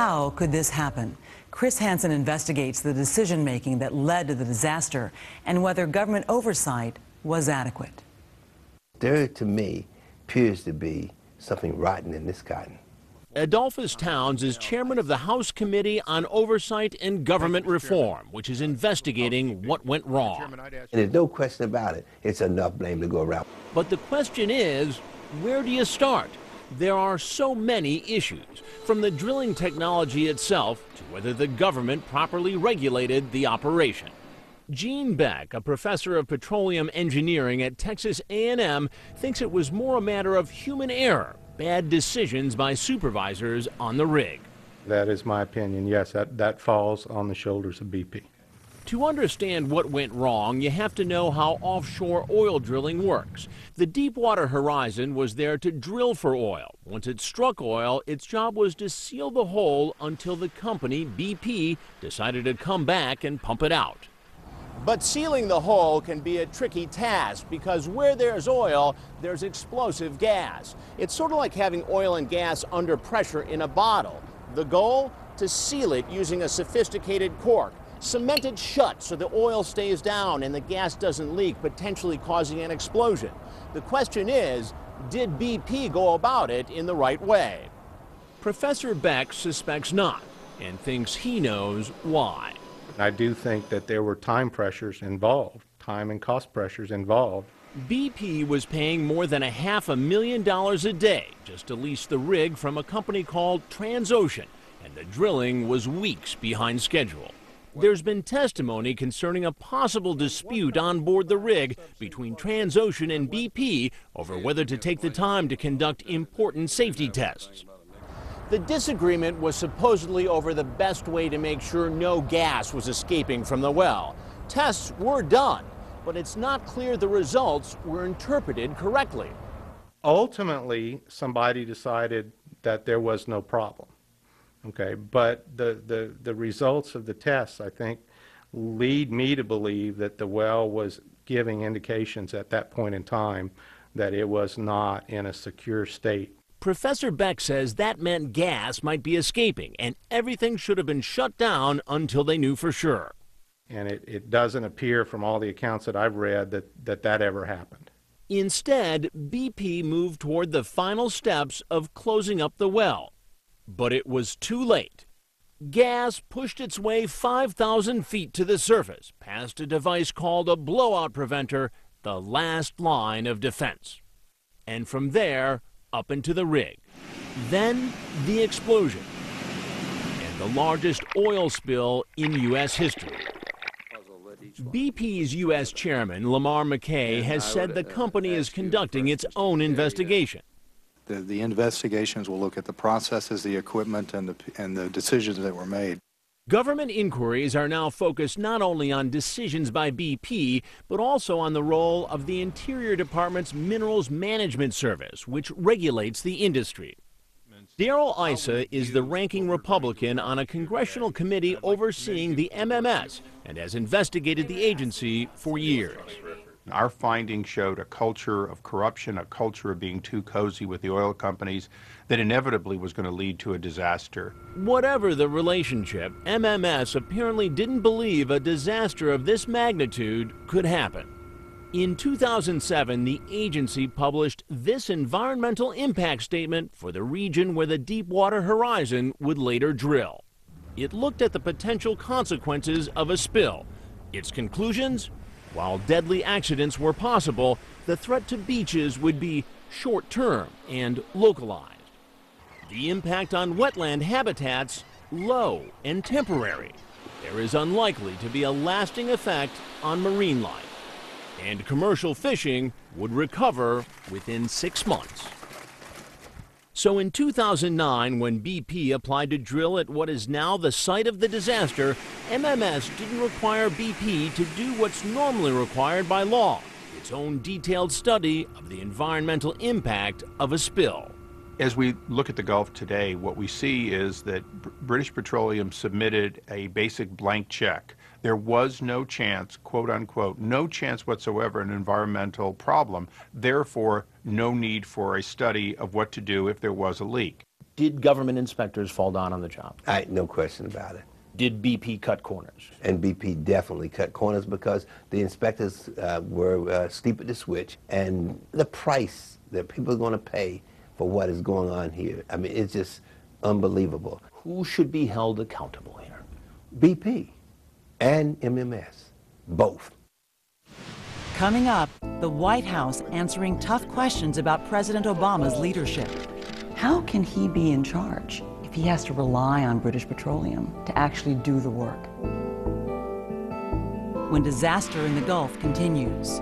How could this happen? Chris Hansen investigates the decision-making that led to the disaster and whether government oversight was adequate. There, to me, appears to be something rotten in this cotton. Adolphus Towns is chairman of the House Committee on Oversight and Government Reform, which is investigating what went wrong. And there's no question about it. It's enough blame to go around. But the question is, where do you start? There are so many issues, from the drilling technology itself to whether the government properly regulated the operation. Gene Beck, a professor of petroleum engineering at Texas A&M, thinks it was more a matter of human error, bad decisions by supervisors on the rig. That is my opinion. Yes, that falls on the shoulders of BP. To understand what went wrong, you have to know how offshore oil drilling works. The Deepwater Horizon was there to drill for oil. Once it struck oil, its job was to seal the hole until the company, BP, decided to come back and pump it out. But sealing the hole can be a tricky task because where there's oil, there's explosive gas. It's sort of like having oil and gas under pressure in a bottle. The goal? To seal it using a sophisticated cork. Cement it shut so the oil stays down and the gas doesn't leak, potentially causing an explosion. The question is, did BP go about it in the right way? Professor Beck suspects not and thinks he knows why. I do think that there were time pressures involved, time and cost pressures involved. BP was paying more than $500,000 a day just to lease the rig from a company called Transocean, and the drilling was weeks behind schedule. There's been testimony concerning a possible dispute on board the rig between Transocean and BP over whether to take the time to conduct important safety tests. The disagreement was supposedly over the best way to make sure no gas was escaping from the well. Tests were done, but it's not clear the results were interpreted correctly. Ultimately, somebody decided that there was no problem. Okay, but the results of the tests, I think, lead me to believe that the well was giving indications at that point in time that it was not in a secure state. Professor Beck says that meant gas might be escaping, and everything should have been shut down until they knew for sure. And it doesn't appear from all the accounts that I've read that ever happened. Instead, BP moved toward the final steps of closing up the well. But it was too late. Gas pushed its way 5,000 feet to the surface, past a device called a blowout preventer, the last line of defense. And from there, up into the rig. Then, the explosion. And the largest oil spill in U.S. history. BP's U.S. chairman, Lamar McKay, has said the company is conducting its own investigation. The investigations will look at the processes, the equipment, and the decisions that were made. Government inquiries are now focused not only on decisions by BP, but also on the role of the Interior Department's Minerals Management Service, which regulates the industry. Darrell Issa is the ranking Republican on a congressional committee overseeing the MMS and has investigated the agency for years. Our findings showed a culture of corruption, a culture of being too cozy with the oil companies that inevitably was going to lead to a disaster. Whatever the relationship, MMS apparently didn't believe a disaster of this magnitude could happen. In 2007, the agency published this environmental impact statement for the region where the Deepwater Horizon would later drill. It looked at the potential consequences of a spill. Its conclusions? While deadly accidents were possible, the threat to beaches would be short-term and localized. The impact on wetland habitats, low and temporary. There is unlikely to be a lasting effect on marine life. And commercial fishing would recover within 6 months. So in 2009, when BP applied to drill at what is now the site of the disaster, MMS didn't require BP to do what's normally required by law, its own detailed study of the environmental impact of a spill. As we look at the Gulf today, what we see is that British Petroleum submitted a basic blank check. There was no chance, quote unquote, no chance whatsoever an environmental problem, therefore no need for a study of what to do if there was a leak. Did government inspectors fall down on the job? No question about it. Did BP cut corners? And BP definitely cut corners because the inspectors were steep at the switch, and the price that people are going to pay for what is going on here, I mean, it's just unbelievable. Who should be held accountable here? BP and MMS, both. Coming up, the White House answering tough questions about President Obama's leadership. How can he be in charge if he has to rely on British Petroleum to actually do the work? When disaster in the Gulf continues.